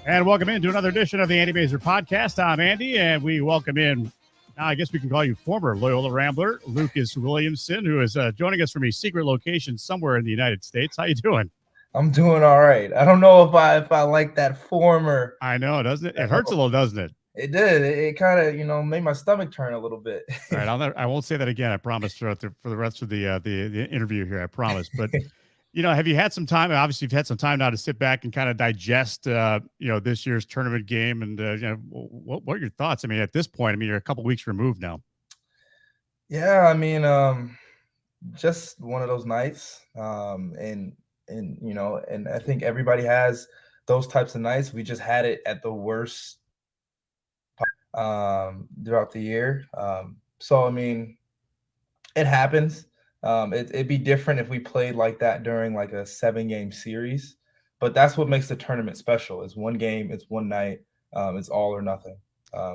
And welcome into another edition of the Andy Mazer podcast. I'm Andy, and we welcome in, I guess we can call you former Loyola Rambler, Lucas Williamson, who is joining us from a secret location somewhere in the United States. How you doing? I'm doing all right. I don't know if I like that former. I know, doesn't it? It hurts a little, doesn't it? It did. It kind of made my stomach turn a little bit. All right, I won't say that again. I promise for the rest of the interview here. I promise. But have you had some time? Obviously, you've had some time now to sit back and kind of digest, this year's tournament game. And what are your thoughts? I mean, at this point, you're a couple weeks removed now. Yeah, just one of those nights. And I think everybody has those types of nights. We just had it at the worst throughout the year. So it happens. It'd be different if we played like that during like a 7-game series, but that's what makes the tournament special. It's one game, it's one night, it's all or nothing.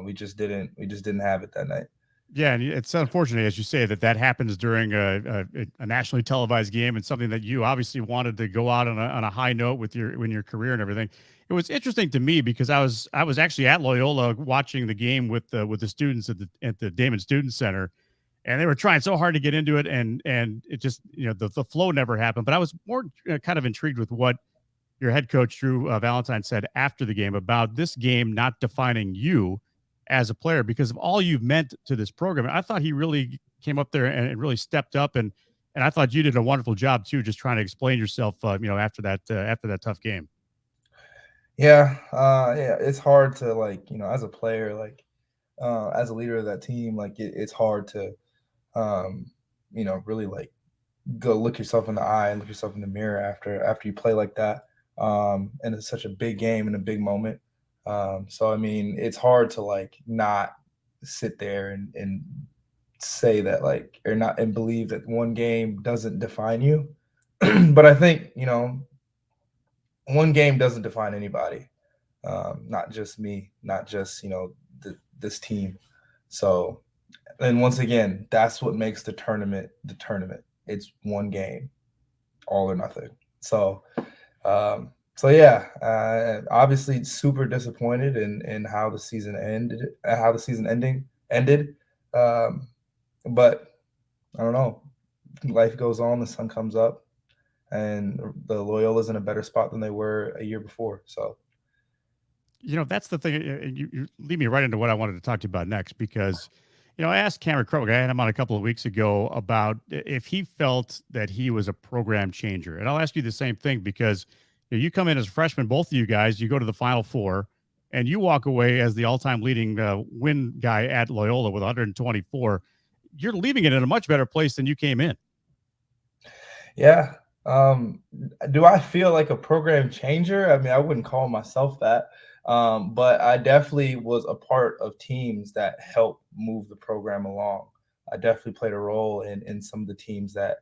We just didn't have it that night. Yeah, and it's unfortunate, as you say, that happens during a nationally televised game, and something that you obviously wanted to go out on a high note with your career and everything. It was interesting to me because I was actually at Loyola watching the game with the students at the Damon Student Center, and they were trying so hard to get into it, and it just the flow never happened. But I was more kind of intrigued with what your head coach Drew Valentine said after the game about this game not defining you as a player because of all you've meant to this program. I thought he really came up there and really stepped up, and I thought you did a wonderful job too, just trying to explain yourself, after that tough game. Yeah, it's hard to as a player, as a leader of that team, it's hard to, really go look yourself in the eye and look yourself in the mirror after you play like that, and it's such a big game and a big moment. So it's hard to not sit there and say that or not and believe that one game doesn't define you. But I think one game doesn't define anybody, not just me, not just this team. So, and once again, that's what makes the tournament the tournament. It's one game, all or nothing. So. So yeah, obviously super disappointed in how the season ended. But I don't know. Life goes on. The sun comes up, and the Loyola's in a better spot than they were a year before. So, that's the thing. You lead me right into what I wanted to talk to you about next because, I asked Cameron Krog, I had him on a couple of weeks ago about if he felt that he was a program changer, and I'll ask you the same thing because. You come in as a freshman, both of you guys, you go to the Final Four, and you walk away as the all-time leading win guy at Loyola with 124. You're leaving it in a much better place than you came in. Yeah. Do I feel like a program changer? I wouldn't call myself that, but I definitely was a part of teams that helped move the program along. I definitely played a role in some of the teams that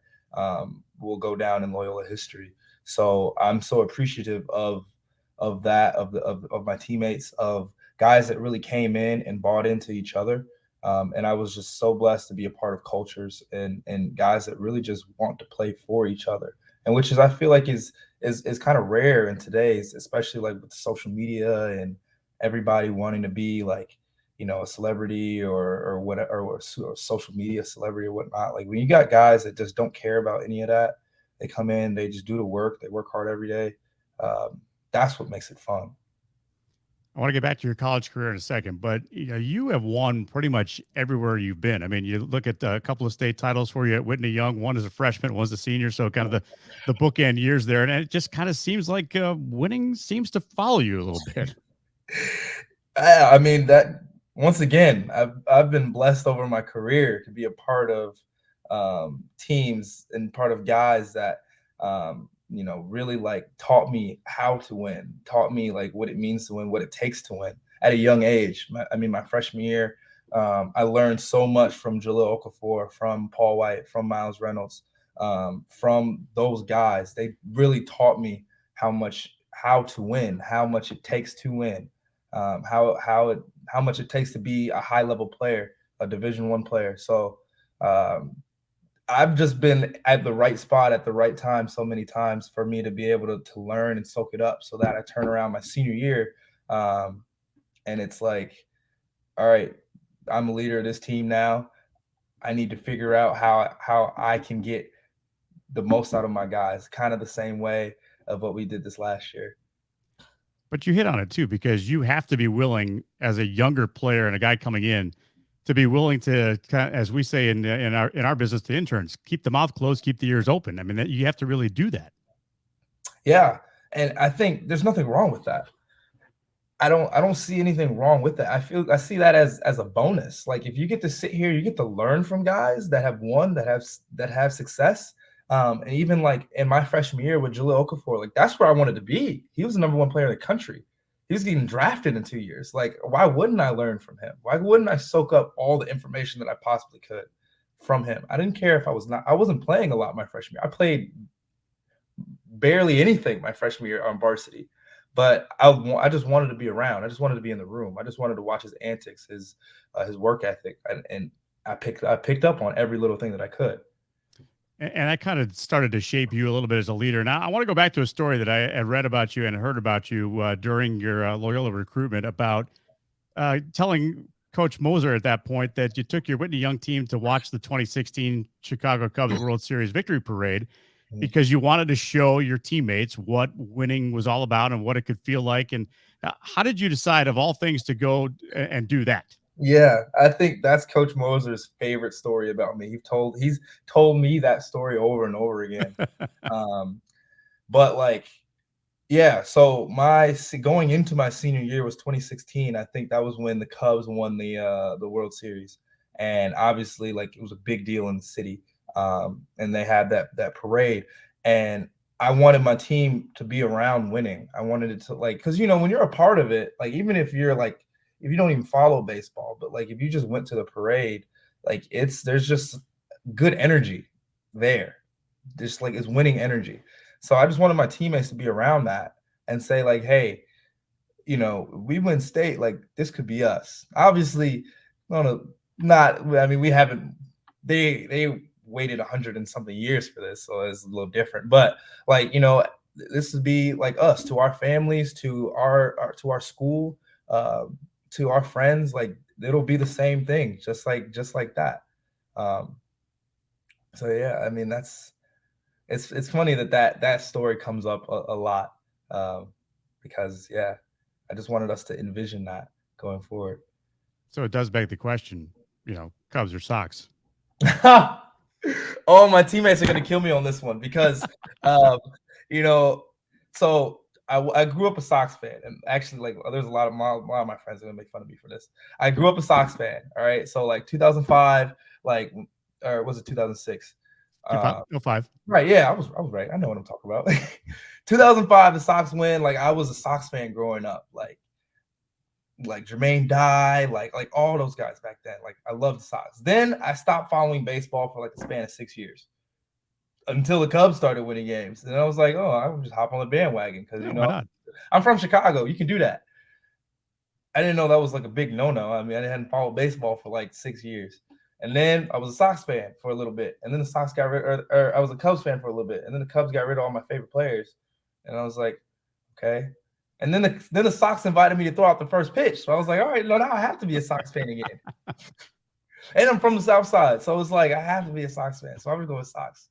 will go down in Loyola history. So I'm so appreciative of that, of my teammates, of guys that really came in and bought into each other. And I was just so blessed to be a part of cultures and guys that really just want to play for each other. And which is, I feel like is kind of rare in today's, especially with social media and everybody wanting to be a celebrity or whatever, or social media celebrity or whatnot. When you got guys that just don't care about any of that, they come in, they just do the work. They work hard every day. That's what makes it fun. I want to get back to your college career in a second, but you have won pretty much everywhere you've been. You look at a couple of state titles for you at Whitney Young. One as a freshman, one as a senior. So kind of the bookend years there, and it just kind of seems like winning seems to follow you a little bit. That once again, I've been blessed over my career to be a part of teams and part of guys that really taught me how to win, taught me what it means to win, what it takes to win at a young age. My freshman year, I learned so much from Jalil Okafor, from Paul White, from Miles Reynolds, from those guys. They really taught me how to win, how much it takes to win, how much it takes to be a high level player, a Division I player. So I've just been at the right spot at the right time so many times for me to be able to learn and soak it up so that I turn around my senior year Um, and it's like, all right, I'm a leader of this team now. I need to figure out how I can get the most out of my guys, kind of the same way of what we did this last year. But you hit on it too, because you have to be willing as a younger player and a guy coming in to be willing to, as we say in our business to interns, keep the mouth closed, keep the ears open. I mean, you have to really do that. Yeah, and I think there's nothing wrong with that. I don't see anything wrong with that. I see that as a bonus. Like if you get to sit here, you get to learn from guys that have won, that have success. And even like in my freshman year with Jaleel Okafor, like that's where I wanted to be. He was the number one player in the country. He was getting drafted in 2 years. Like, why wouldn't I learn from him? Why wouldn't I soak up all the information that I possibly could from him? I didn't care if I wasn't playing a lot my freshman year. I played barely anything my freshman year on varsity. But I just wanted to be around. I just wanted to be in the room. I just wanted to watch his antics, his work ethic, and I picked up on every little thing that I could. And that kind of started to shape you a little bit as a leader. Now, I want to go back to a story that I read about you and heard about you during your Loyola recruitment about telling Coach Moser at that point that you took your Whitney Young team to watch the 2016 Chicago Cubs World Series victory parade because you wanted to show your teammates what winning was all about and what it could feel like. And how did you decide, of all things, to go and do that? Yeah, I think that's Coach Moser's favorite story about me. He's told me that story over and over again. But like, yeah, so my going into my senior year was 2016. I think that was when the Cubs won the World Series, and obviously, like it was a big deal in the city. And they had that parade, and I wanted my team to be around winning. I wanted it to like because when you're a part of it, like even if you're like if you don't even follow baseball, but like if you just went to the parade, like there's just good energy there, just like it's winning energy. So I just wanted my teammates to be around that and say like, hey, we win state, like this could be us. Obviously, no, not. I mean, we haven't. They waited 100 and something years for this, so it's a little different. But like this would be like us to our families, to our school, to our friends. Like it'll be the same thing, just like that. Um, so yeah, I mean it's funny that story comes up a lot because yeah, I just wanted us to envision that going forward. So it does beg the question, Cubs or Sox? Oh, my teammates are gonna kill me on this one because, um, you know, so I grew up a Sox fan, and actually, like, there's a lot of my friends are gonna make fun of me for this. I grew up a Sox fan. All right, so like 2005, like, or was it 2006? 05. Right, yeah, I was right. I know what I'm talking about. 2005, the Sox win. Like I was a Sox fan growing up. Like Jermaine Dye, like all those guys back then. Like I loved the Sox. Then I stopped following baseball for like the span of 6 years until the Cubs started winning games. And I was like, oh, I'll just hop on the bandwagon because Yeah, why not? I'm from Chicago. You can do that. I didn't know that was like a big no-no. I mean, I hadn't followed baseball for like 6 years. And then I was a Sox fan for a little bit. And then the Sox got rid or I was a Cubs fan for a little bit. And then the Cubs got rid of all my favorite players. And I was like, okay. And then the Sox invited me to throw out the first pitch. So I was like, all right, no, now I have to be a Sox fan again. And I'm from the South Side. So it's like I have to be a Sox fan. So I'm gonna go with Sox.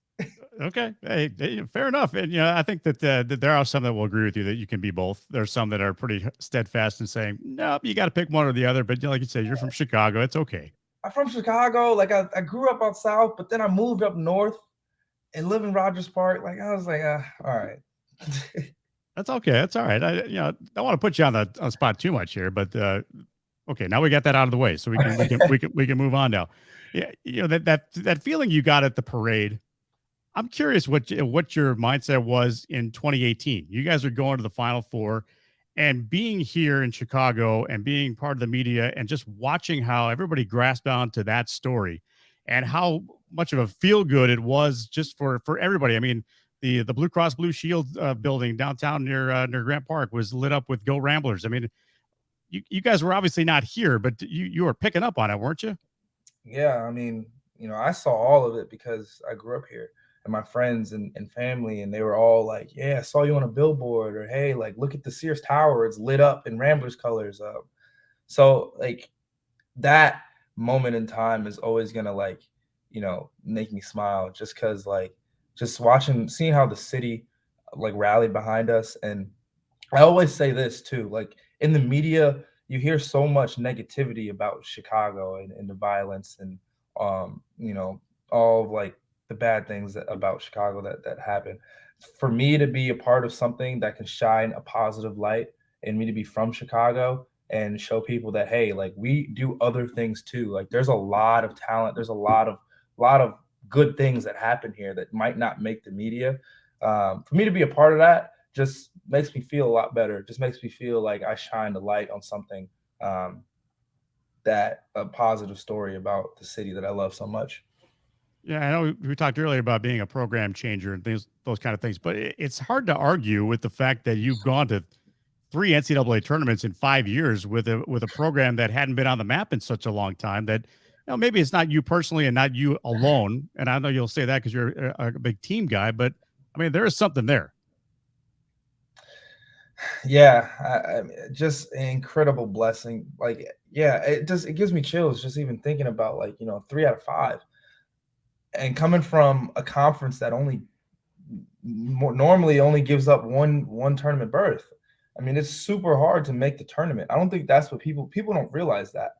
Okay. Hey, fair enough. And, I think that there are some that will agree with you that you can be both. There's some that are pretty steadfast in saying, nope, you got to pick one or the other. But like you said, you're from Chicago. It's okay. I'm from Chicago. Like I grew up out south, but then I moved up north and live in Rogers Park. Like I was like, all right. That's okay. That's all right. I don't want to put you on the spot too much here, but okay, now we got that out of the way, so we can move on now. Yeah, that feeling you got at the parade. I'm curious what your mindset was in 2018. You guys are going to the Final Four, and being here in Chicago and being part of the media and just watching how everybody grasped onto that story, and how much of a feel good it was just for everybody. I mean, the Blue Cross Blue Shield building downtown near Grant Park was lit up with Go Ramblers. I mean, you guys were obviously not here, but you were picking up on it, weren't you? Yeah, I mean, I saw all of it because I grew up here. and my friends and family, and they were all like, "Yeah, I saw you on a billboard," or "Hey, like look at the Sears Tower, it's lit up in Ramblers colors." So like that moment in time is always gonna like, make me smile just because like just seeing how the city like rallied behind us. And I always say this too, like in the media, you hear so much negativity about Chicago and the violence and all of like the bad things about Chicago that happen. For me to be a part of something that can shine a positive light, and me to be from Chicago and show people that hey, like we do other things too. Like there's a lot of talent, there's a lot of good things that happen here that might not make the media. For me to be a part of that just makes me feel a lot better. Just makes me feel like I shine the light on something, um, that a positive story about the city that I love so much. Yeah, I know we talked earlier about being a program changer and things, those kind of things, but it's hard to argue with the fact that you've gone to three NCAA tournaments in 5 years with a program that hadn't been on the map in such a long time. That maybe it's not you personally and not you alone. And I know you'll say that because you're a big team guy, but I mean there is something there. Yeah, just an incredible blessing. Like, yeah, it gives me chills just even thinking about like 3 out of 5, and coming from a conference that only more normally only gives up one tournament berth. I mean, it's super hard to make the tournament. I don't think that's what people don't realize that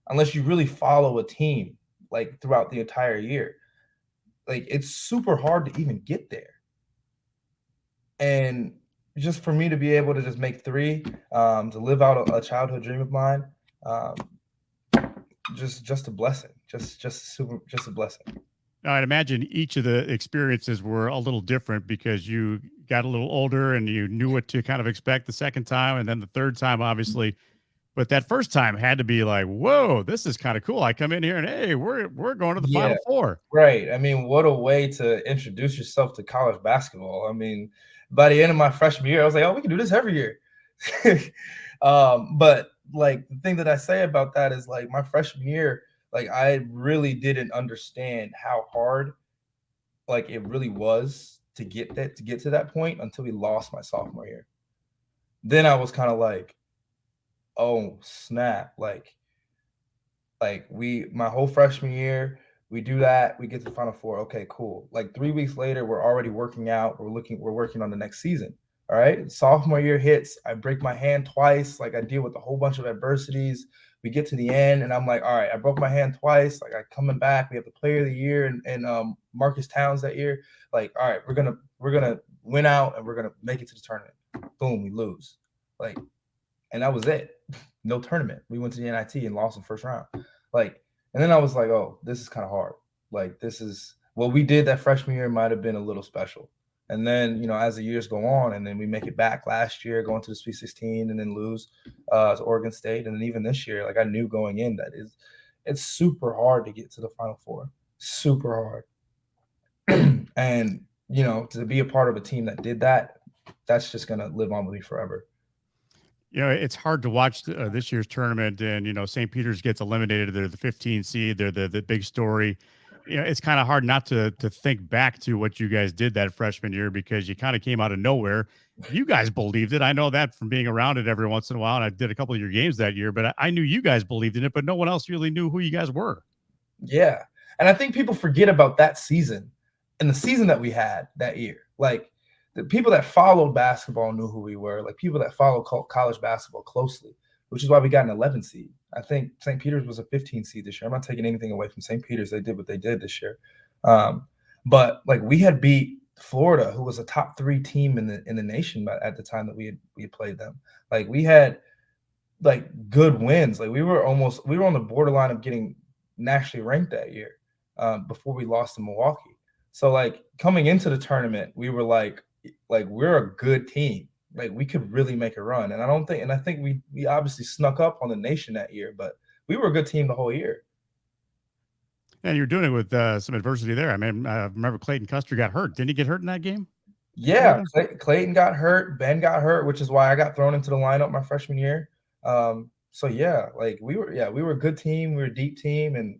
unless you really follow a team like throughout the entire year. Like it's super hard to even get there. And just for me to be able to just make three, to live out a childhood dream of mine, um, just a blessing. Just a blessing. Now, I'd imagine each of the experiences were a little different because you got a little older and you knew what to kind of expect the second time, and then the third time, obviously. But that first time had to be like, "Whoa, this is kind of cool." I come in here and hey, we're going to the Yeah, Final Four. right. I mean, what a way to introduce yourself to college basketball. I mean, by the end of my freshman year, I was like, "Oh, we can do this every year." But like the thing that I say about that is like my freshman year, like I really didn't understand how hard like it really was to get to that point until we lost my sophomore year. Then I was kind of like, "Oh snap!" Like we my whole freshman year, we do that, we get to the Final Four. Okay, cool. Like 3 weeks later, we're already working out. We're working on the next season. All right. Sophomore year hits. I break my hand twice. Like I deal with a whole bunch of adversities. We get to the end, and I'm like, all right, I broke my hand twice. Like I coming back. We have the player of the year and Marcus Towns that year. Like, all right, we're gonna win out and we're gonna make it to the tournament. Boom, we lose. Like, and that was it. No tournament. We went to the NIT and lost in first round. Like, and then I was like, oh, this is kind of hard. Like, this is what we did that freshman year might have been a little special. And then, as the years go on, and then we make it back last year, going to the Sweet 16, and then lose to Oregon State, and then even this year, like I knew going in that it's super hard to get to the Final Four, super hard. And to be a part of a team that did that, that's just gonna live on with me forever. It's hard to watch this year's tournament, and St. Peter's gets eliminated. They're the 15 seed. They're the big story. It's kind of hard not to think back to what you guys did that freshman year because you kind of came out of nowhere. You guys believed it. I know that from being around it every once in a while, and I did a couple of your games that year. But I knew you guys believed in it, but no one else really knew who you guys were. Yeah. And I think people forget about that season and the season that we had that year. Like the people that followed basketball knew who we were, like people that follow college basketball closely, which is why we got an 11 seed. I think St. Peter's was a 15 seed this year. I'm not taking anything away from St. Peter's. They did what they did this year. But like we had beat Florida, who was a top 3 team in the nation at the time that we had played them. Like we had like good wins. Like we were on the borderline of getting nationally ranked that year, before we lost to Milwaukee. So like coming into the tournament, we were like we're a good team. Like we could really make a run. And I think we obviously snuck up on the nation that year, but we were a good team the whole year. And you're doing it with some adversity there. I mean, I remember Clayton Custer got hurt. Didn't he get hurt in that game? Yeah, Florida? Clayton got hurt, Ben got hurt, which is why I got thrown into the lineup my freshman year. So yeah, we were a good team, we were a deep team, and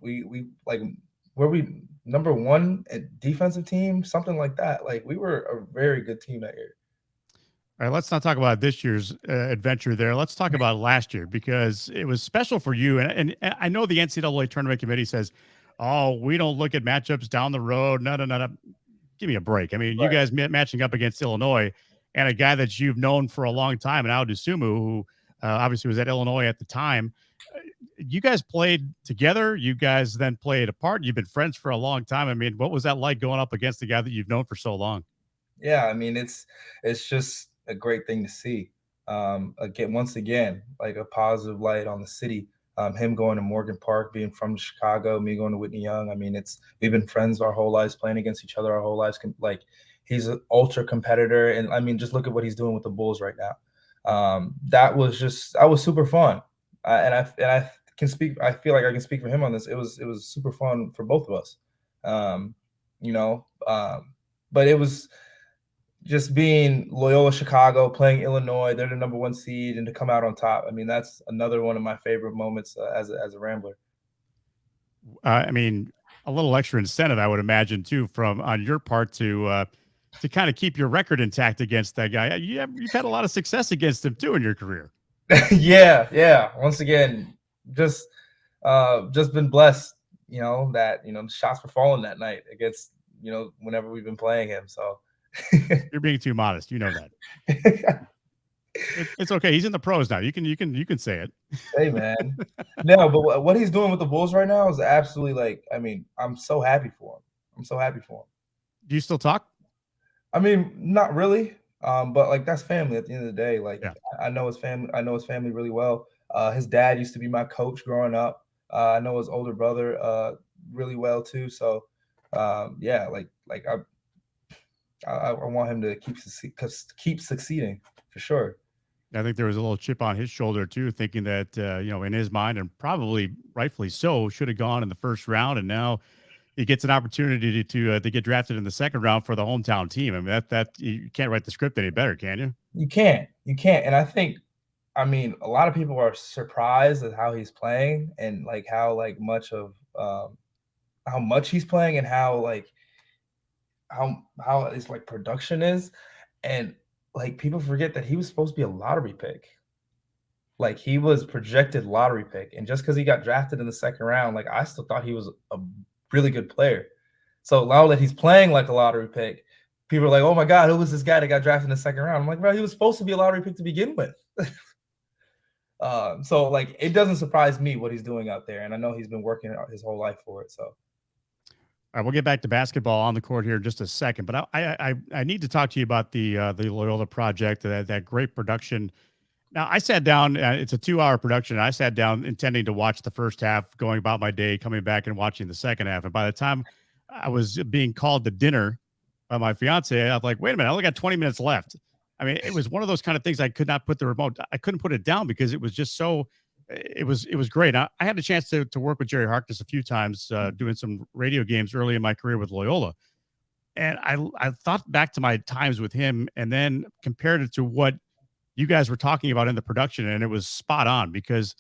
we like where we number one defensive team, something like that. Like we were a very good team that year. All right, let's not talk about this year's adventure there. Let's talk about last year because it was special for you. And I know the NCAA tournament committee says, "Oh, we don't look at matchups down the road." No, no, no, no. Give me a break. I mean, you Right. guys matching up against Illinois and a guy that you've known for a long time, and Aldo Sumu, who obviously was at Illinois at the time. Uh, You guys played together. You guys then played apart. You've been friends for a long time. I mean, what was that like going up against the guy that you've known for so long? Yeah, I mean it's just a great thing to see. Again, once again, like a positive light on the city. Him going to Morgan Park, being from Chicago, me going to Whitney Young. I mean, it's we've been friends our whole lives, playing against each other our whole lives. Like he's an ultra competitor, and I mean, just look at what he's doing with the Bulls right now. That was super fun, and I can speak. I feel like I can speak for him on this. It was super fun for both of us. Um, you know, but it was just being Loyola Chicago, playing Illinois, they're the number one seed, and to come out on top. I mean, that's another one of my favorite moments as a Rambler. I mean, a little extra incentive, I would imagine, too, from on your part to kind of keep your record intact against that guy. You've had a lot of success against him too in your career. Yeah, yeah. Once again, just just been blessed, that the shots were falling that night against whenever we've been playing him. So You're being too modest. You know that. It's okay. He's in the pros now. You can say it. hey man, no, but what he's doing with the Bulls right now is absolutely like. I mean, I'm so happy for him. I'm so happy for him. Do you still talk? I mean, not really, but like that's family at the end of the day. Like Yeah. I know his family. I know his family really well. His dad used to be my coach growing up. I know his older brother really well too. So yeah, like I want him to keep succeeding for sure. I think there was a little chip on his shoulder too, thinking that in his mind, and probably rightfully so, should have gone in the first round, and now he gets an opportunity to get drafted in the second round for the hometown team. I mean, that you can't write the script any better, can you? You can't, and I think I mean a lot of people are surprised at how he's playing and like how much he's playing and how his like production is, and like people forget that he was supposed to be a lottery pick. Like he was projected lottery pick, and just because he got drafted in the second round, like I still thought he was a really good player. So now that he's playing like a lottery pick, people are like, "Oh my god, who was this guy that got drafted in the second round?" I'm like, "Bro, he was supposed to be a lottery pick to begin with." So like it doesn't surprise me what he's doing out there, and I know he's been working out his whole life for it. So All right, we'll get back to basketball on the court here in just a second, but I need to talk to you about the Loyola project, that great production. Now, I sat down. It's a 2-hour production. I sat down intending to watch the first half, going about my day, coming back and watching the second half. And by the time I was being called to dinner by my fiance, I was like, "Wait a minute! I only got 20 minutes left." I mean, it was one of those kind of things. I could not put the remote. I couldn't put it down because it was just so. It was great. I had a chance to work with Jerry Harkness a few times, doing some radio games early in my career with Loyola, and I thought back to my times with him, and then compared it to what you guys were talking about in the production, and it was spot on because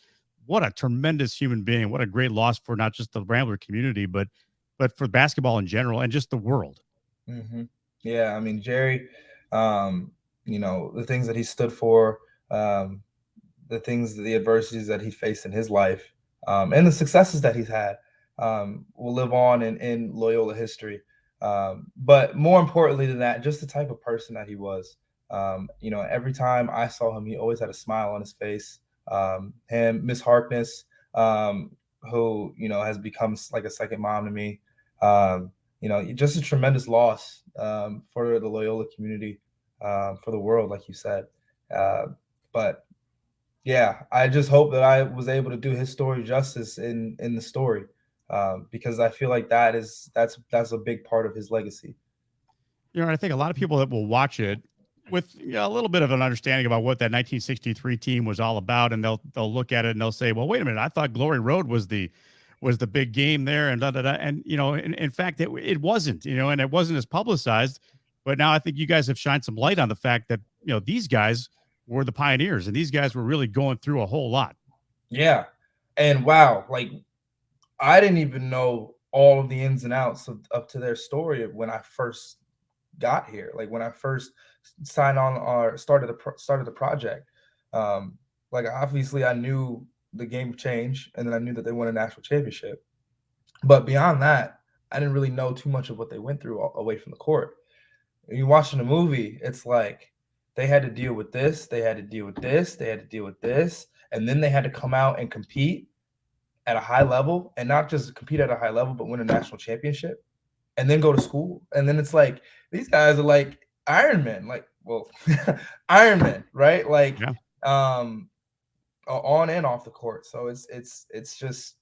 what a tremendous human being, what a great loss for not just the Rambler community, but for basketball in general and just the world. hmm yeah, I mean Jerry, the things that he stood for, um, the adversities that he faced in his life, and the successes that he's had, will live on in Loyola history. But more importantly than that, just the type of person that he was. Every time I saw him, he always had a smile on his face. Him, Miss Harkness, who has become like a second mom to me. Just a tremendous loss for the Loyola community, for the world, like you said. But yeah, I just hope that I was able to do his story justice in the story, because I feel like that's a big part of his legacy. I think a lot of people that will watch it with a little bit of an understanding about what that 1963 team was all about, and they'll look at it and they'll say, "Well, wait a minute, I thought Glory Road was the big game there," and da da da. And in fact, it wasn't, and it wasn't as publicized. But now I think you guys have shined some light on the fact that these guys were the pioneers, and these guys were really going through a whole lot. Yeah, and wow, like I didn't even know all of the ins and outs of, up to their story when I first got here, like when I first signed on or started the project. Like obviously I knew the game change, and then I knew that they won a national championship. But beyond that, I didn't really know too much of what they went through away from the court. When you're watching a movie, it's like they had to deal with this, they had to deal with this, they had to deal with this, and then they had to come out and compete at a high level, and not just compete at a high level, but win a national championship, and then go to school. And then it's like these guys are like Iron Men, like well, Iron Men, right? Like Yeah. um, on and off the court. So it's just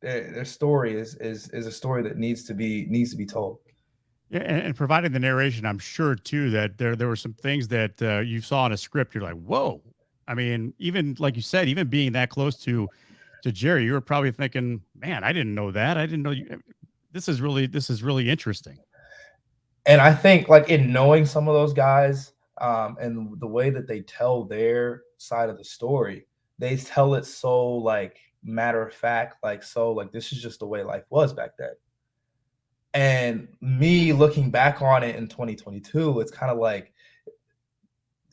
their story is a story that needs to be told. Yeah, and providing the narration, I'm sure too that there were some things that you saw in a script. You're like, whoa. I mean, even like you said, even being that close to Jerry, you were probably thinking, man, I didn't know that. I didn't know you. This is really interesting. And I think like in knowing some of those guys, and the way that they tell their side of the story, they tell it so like matter of fact, like so like this is just the way life was back then. And me looking back on it in 2022, it's kind of like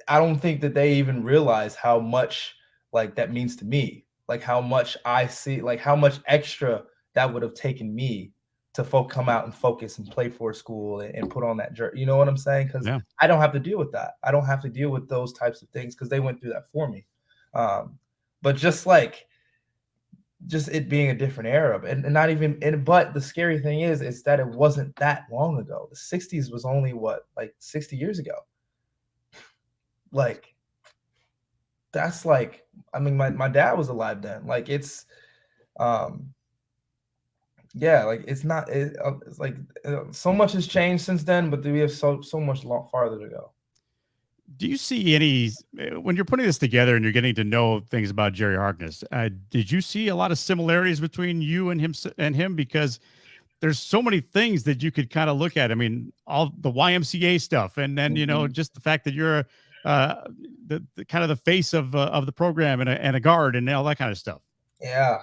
I don't think that they even realize how much like that means to me. Like how much I see, like how much extra that would have taken me to come out and focus and play for a school and put on that jersey. You know what I'm saying? Because Yeah. I don't have to deal with that. I don't have to deal with those types of things because they went through that for me. But just it being a different era, and not even. And but the scary thing is that it wasn't that long ago. The '60s was only what, like 60 years ago. Like that's like, I mean, my dad was alive then. Like um, yeah, like it's like so much has changed since then, but we have so much farther to go. Do you see any when you're putting this together and you're getting to know things about Jerry Harkness? Did you see a lot of similarities between you and him? Because there's so many things that you could kind of look at. I mean, all the YMCA stuff, and then Mhm. just the fact that you're uh, the kind of the face of the program and a guard and all that kind of stuff. Yeah,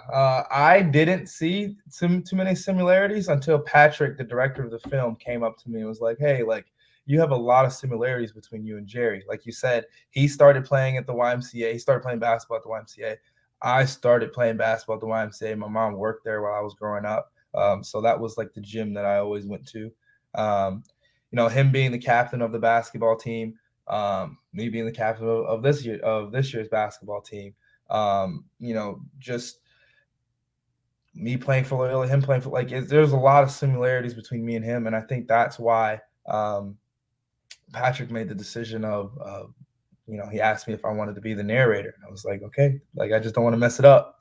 I didn't see too many similarities until Patrick, the director of the film, came up to me and was like, "Hey, like you have a lot of similarities between you and Jerry. Like you said, he started playing at the YMCA. He started playing basketball at the YMCA. I started playing basketball at the YMCA. My mom worked there while I was growing up, so that was like the gym that I always went to. Him being the captain of the basketball team, me being the captain of this year's basketball team." Just me playing for Loyola, him playing for there's a lot of similarities between me and him, and I think that's why Patrick made the decision he asked me if I wanted to be the narrator. I was like, okay, like I just don't want to mess it up.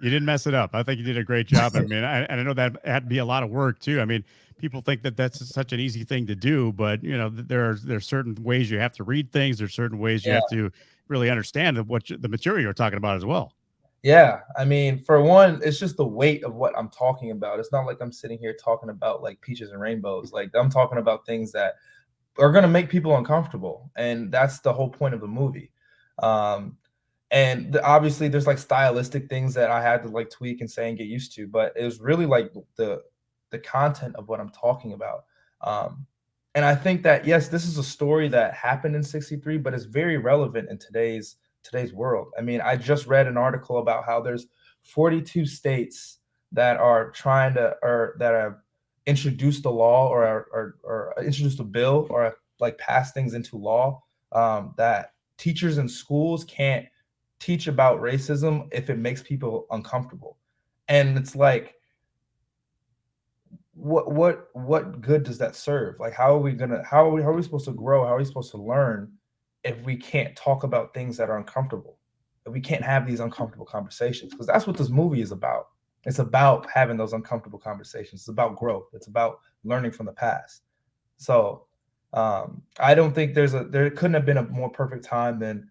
You didn't mess it up. I think you did a great job. I mean, and I know that had to be a lot of work too. I mean, people think that that's such an easy thing to do, but there's certain ways you have to read things. There's certain ways you Yeah. have to really understand the material you're talking about as well. Yeah, I mean, for one, it's just the weight of what I'm talking about. It's not like I'm sitting here talking about like peaches and rainbows. Like I'm talking about things that are going to make people uncomfortable, and that's the whole point of the movie. Um, and obviously, there's like stylistic things that I had to like tweak and say and get used to, but it was really like the content of what I'm talking about. Um, and I think that yes, this is a story that happened in '63, but it's very relevant in today's world. I mean, I just read an article about how there's 42 states that are trying to or that have introduced a law or introduced a bill or like pass things into law that teachers in schools can't teach about racism if it makes people uncomfortable. And it's like, what good does that serve? Like, how are we supposed to grow? How are we supposed to learn if we can't talk about things that are uncomfortable? If we can't have these uncomfortable conversations, because that's what this movie is about. It's about having those uncomfortable conversations. It's about growth. It's about learning from the past. So I don't think there couldn't have been a more perfect time than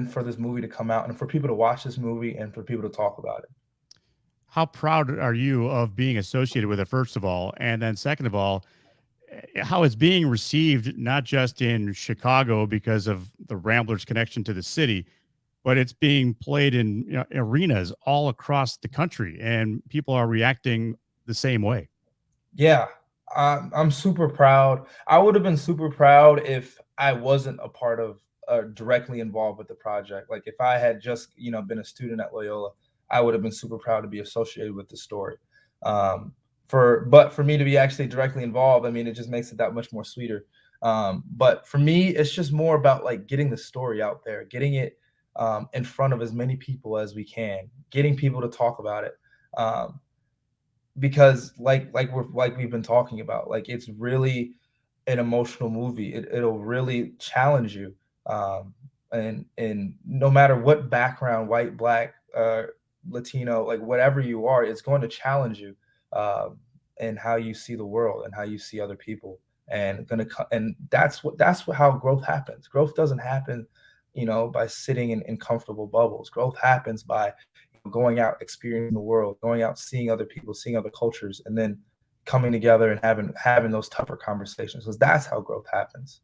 for this movie to come out and for people to watch this movie and for people to talk about it. How proud are you of being associated with it, first of all? And then, second of all, how it's being received, not just in Chicago because of the Ramblers' connection to the city, but it's being played in arenas all across the country, and people are reacting the same way. Yeah, I'm super proud. I would have been super proud if I wasn't a part of directly involved with the project. Like if I had just been a student at Loyola, I would have been super proud to be associated with the story. Um, but for me to be actually directly involved, I mean, it just makes it that much more sweeter. But for me, it's just more about like getting the story out there, getting it in front of as many people as we can, getting people to talk about it. Um, because we've been talking about, like it's really an emotional movie. It'll really challenge you, um and no matter what background, white, black, Latino, like whatever you are, it's going to challenge you, um and how you see the world and how you see other people, and and that's what how growth happens. Growth doesn't happen by sitting in comfortable bubbles. Growth happens by going out, experiencing the world, going out, seeing other people, seeing other cultures, and then coming together and having those tougher conversations. Because that's how growth happens.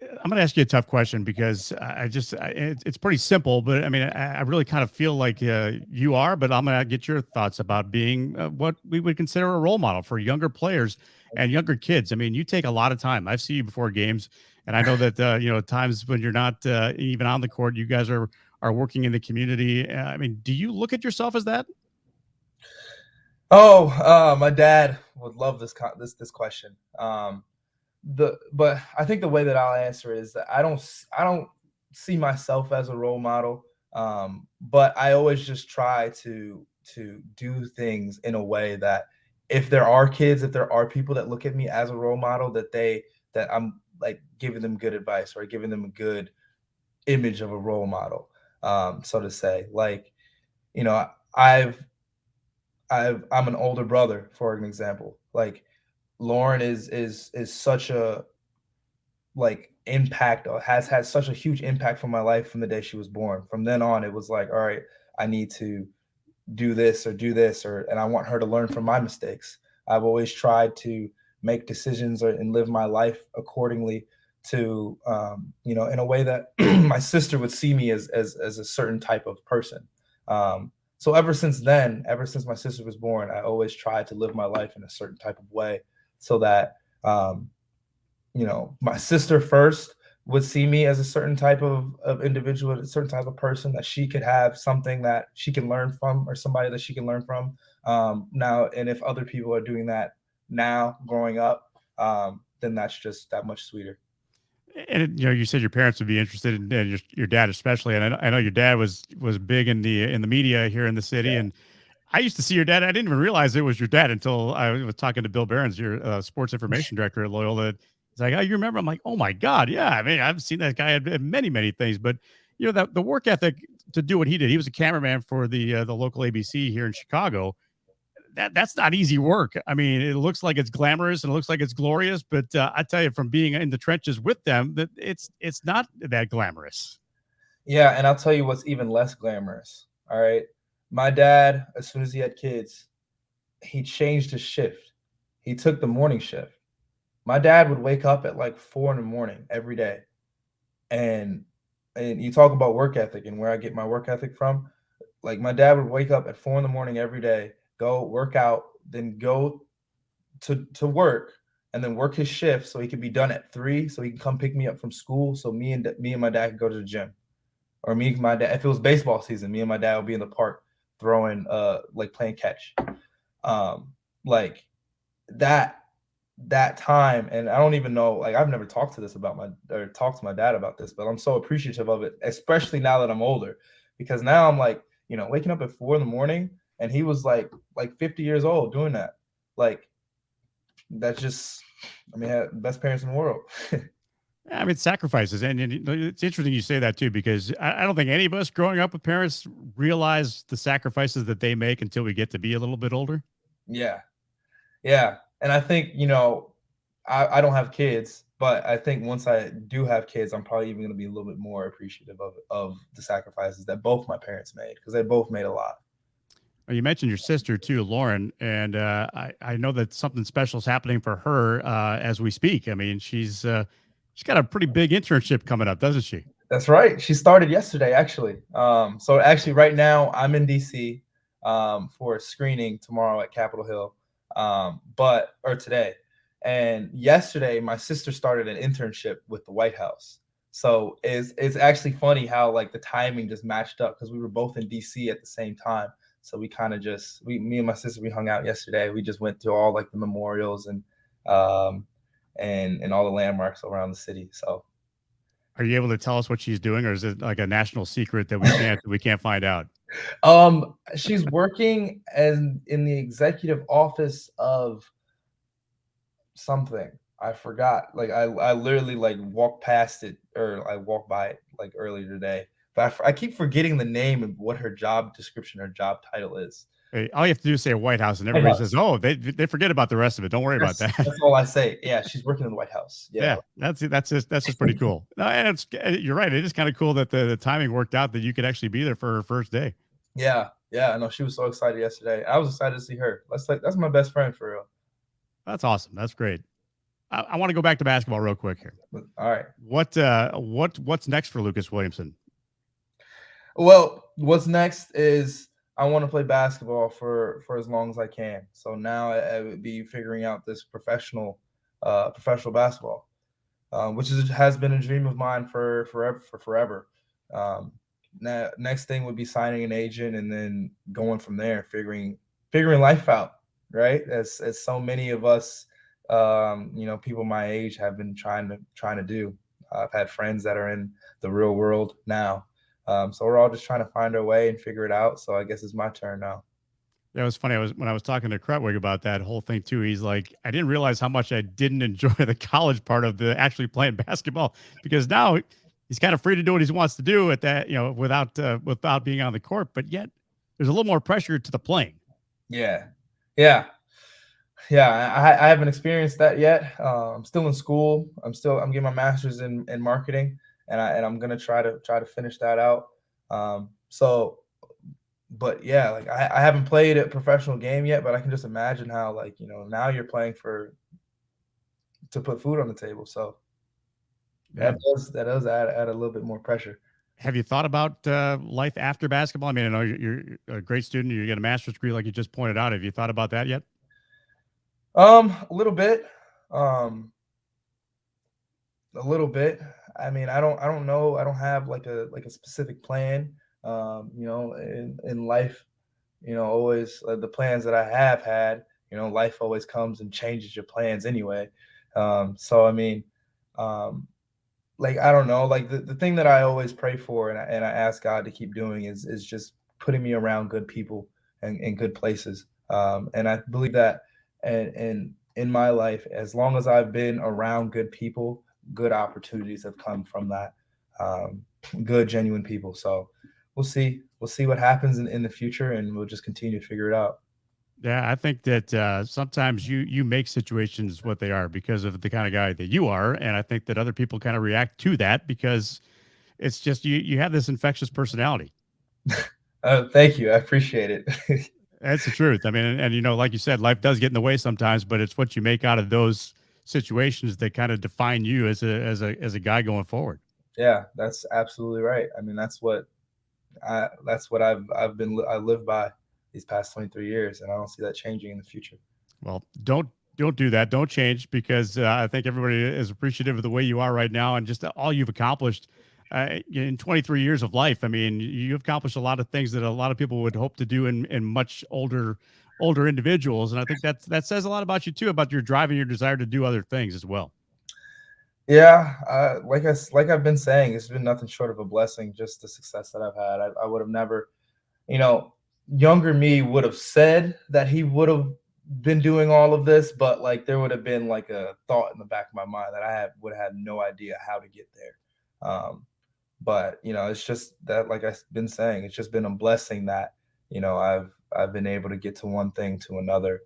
I'm going to ask you a tough question because it's pretty simple, but I mean, I really kind of feel like you are, but I'm going to get your thoughts about being what we would consider a role model for younger players and younger kids. I mean, you take a lot of time. I've seen you before games, and I know that, times when you're not even on the court, you guys are working in the community. I mean, do you look at yourself as that? Oh, my dad would love this question. But I think the way that I'll answer it is that I don't see myself as a role model. But I always just try to do things in a way that if there are kids, if there are people that look at me as a role model, that I'm like giving them good advice or giving them a good image of a role model, so to say. Like, you know, I've I'm an older brother, for an example. Like Lauren is such a like impact, or has had such a huge impact from my life from the day she was born. From then on, it was like, all right, I need to do this, or and I want her to learn from my mistakes. I've always tried to make decisions and live my life accordingly to in a way that my sister would see me as a certain type of person. So ever since then, ever since my sister was born, I always tried to live my life in a certain type of way so that my sister first would see me as a certain type of individual, a certain type of person that she could have something that she can learn from, or somebody that she can learn from. Now, and if other people are doing that now growing up, then that's just that much sweeter. And you said your parents would be interested in, and your dad especially. And I know your dad was big in the media here in the city, Yeah. and I used to see your dad. I didn't even realize it was your dad until I was talking to Bill Behrens, your sports information director at Loyola. He's like, "Oh, you remember?" I'm like, "Oh my God, yeah." I mean, I've seen that guy at many, many things, but that the work ethic to do what he did. He was a cameraman for the local ABC here in Chicago. That's not easy work. I mean, it looks like it's glamorous and it looks like it's glorious, but I tell you, from being in the trenches with them, that it's not that glamorous. Yeah, and I'll tell you what's even less glamorous. All right. My dad, as soon as he had kids, he changed his shift. He took the morning shift. My dad would wake up at like 4 in the morning every day. And you talk about work ethic and where I get my work ethic from. Like my dad would wake up at 4 in the morning every day, go work out, then go to work, and then work his shift so he could be done at 3, so he can come pick me up from school. So me and my dad could go to the gym, or me and my dad. If it was baseball season, me and my dad would be in the park throwing, like playing catch, like that that time. And I don't even know, like I've never talked to this about my or talked to my dad about this, but I'm so appreciative of it, especially now that I'm older, because now I'm like, waking up at 4 in the morning, and he was like 50 years old doing that. Like that's just, I mean, best parents in the world. I mean, sacrifices, and it's interesting you say that too, because I don't think any of us growing up with parents realize the sacrifices that they make until we get to be a little bit older. Yeah, yeah. And I think, I don't have kids, but I think once I do have kids, I'm probably even going to be a little bit more appreciative of the sacrifices that both my parents made, because they both made a lot. Well, you mentioned your sister too, Lauren, and I know that something special is happening for her as we speak. I mean, she's got a pretty big internship coming up, doesn't she? That's right. She started yesterday, actually. So actually, right now I'm in DC for a screening tomorrow at Capitol Hill, but or today, and yesterday my sister started an internship with the White House. So it's actually funny how like the timing just matched up because we were both in DC at the same time. So we kind of just me and my sister we hung out yesterday. We just went to all like the memorials um and all the landmarks around the city. So Are you able to tell us what she's doing, or is it like a national secret that we can't find out? She's working as in the executive office of something. I forgot. Like I literally like walked past it or I walked by it like earlier today. But I keep forgetting the name and what her job description or job title is. Hey, all you have to do is say White House, and White everybody says, House. "Oh, they forget about the rest of it. Don't worry about that." That's all I say. Yeah, she's working in the White House. Yeah. Yeah, that's just pretty cool. No, and you're right. It is kind of cool that the timing worked out that you could actually be there for her first day. Yeah. Yeah. No, she was so excited yesterday. I was excited to see her. That's my best friend for real. That's awesome. That's great. I want to go back to basketball real quick here. All right. What's next for Lucas Williamson? Well, what's next is I want to play basketball for as long as I can. So now I would be figuring out this professional basketball, which has been a dream of mine for forever. Um, next thing would be signing an agent and then going from there, figuring life out. Right, as so many of us, people my age have been trying to do. I've had friends that are in the real world now, so we're all just trying to find our way and figure it out. So I guess it's my turn now. That was funny. When I was talking to Krutwig about that whole thing too. He's like, I didn't realize how much I didn't enjoy the college part of the actually playing basketball because now he's kind of free to do what he wants to do at that, without being on the court. But yet, there's a little more pressure to the playing. Yeah, yeah, yeah. I haven't experienced that yet. I'm still in school. I'm getting my master's in marketing, and I'm gonna try to finish that out. So but yeah, like I haven't played a professional game yet, but I can just imagine how like now you're playing for to put food on the table. So Yeah. that does add a little bit more pressure. Have you thought about life after basketball? I mean, I know you're a great student. You get a master's degree, like you just pointed out. Have you thought about that yet? A little bit, um, a little bit. I mean, I don't know. I don't have like a specific plan. In life, always the plans that I have had. Life always comes and changes your plans anyway. So I mean, um, like I don't know, like the thing that I always pray for and I ask God to keep doing is just putting me around good people and good places. And I believe that and in my life, as long as I've been around good people, good opportunities have come from that. Um, Good, genuine people. So we'll see what happens in the future, and we'll just continue to figure it out. Yeah, I think that sometimes you make situations what they are because of the kind of guy that you are, and I think that other people kind of react to that because it's just you have this infectious personality. Thank you, I appreciate it. That's the truth. I mean, and like you said, life does get in the way sometimes, but it's what you make out of those situations that kind of define you as a guy going forward. Yeah, that's absolutely right. I mean, that's what I live by these past 23 years, and I don't see that changing in the future. Well, don't do that. Don't change because I think everybody is appreciative of the way you are right now and just all you've accomplished in 23 years of life. I mean, you've accomplished a lot of things that a lot of people would hope to do in much older individuals, and I think that says a lot about you too, about your drive and your desire to do other things as well. Yeah, like I've been saying, it's been nothing short of a blessing. Just the success that I've had. I would have never, you know, younger me would have said that he would have been doing all of this, but like there would have been like a thought in the back of my mind that would have had no idea how to get there. But it's just that, like I've been saying, it's just been a blessing that I've been able to get to one thing to another,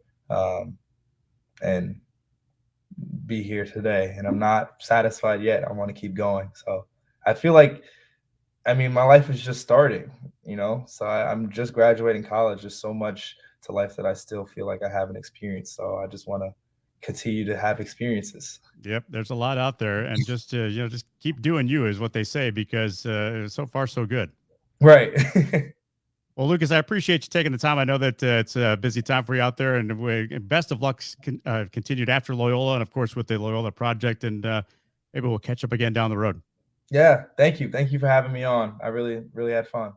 and be here today. And I'm not satisfied yet. I want to keep going. So I feel like, I mean, my life is just starting. So I'm just graduating college. There's so much to life that I still feel like I haven't experienced. So I just want to continue to have experiences. Yep, there's a lot out there, and just keep doing you is what they say, because so far so good. Right. Well, Lucas, I appreciate you taking the time. I know that it's a busy time for you out there, and best of luck continued after Loyola, and of course with the Loyola project. And maybe we'll catch up again down the road. Yeah. Thank you. Thank you for having me on. I really, really had fun.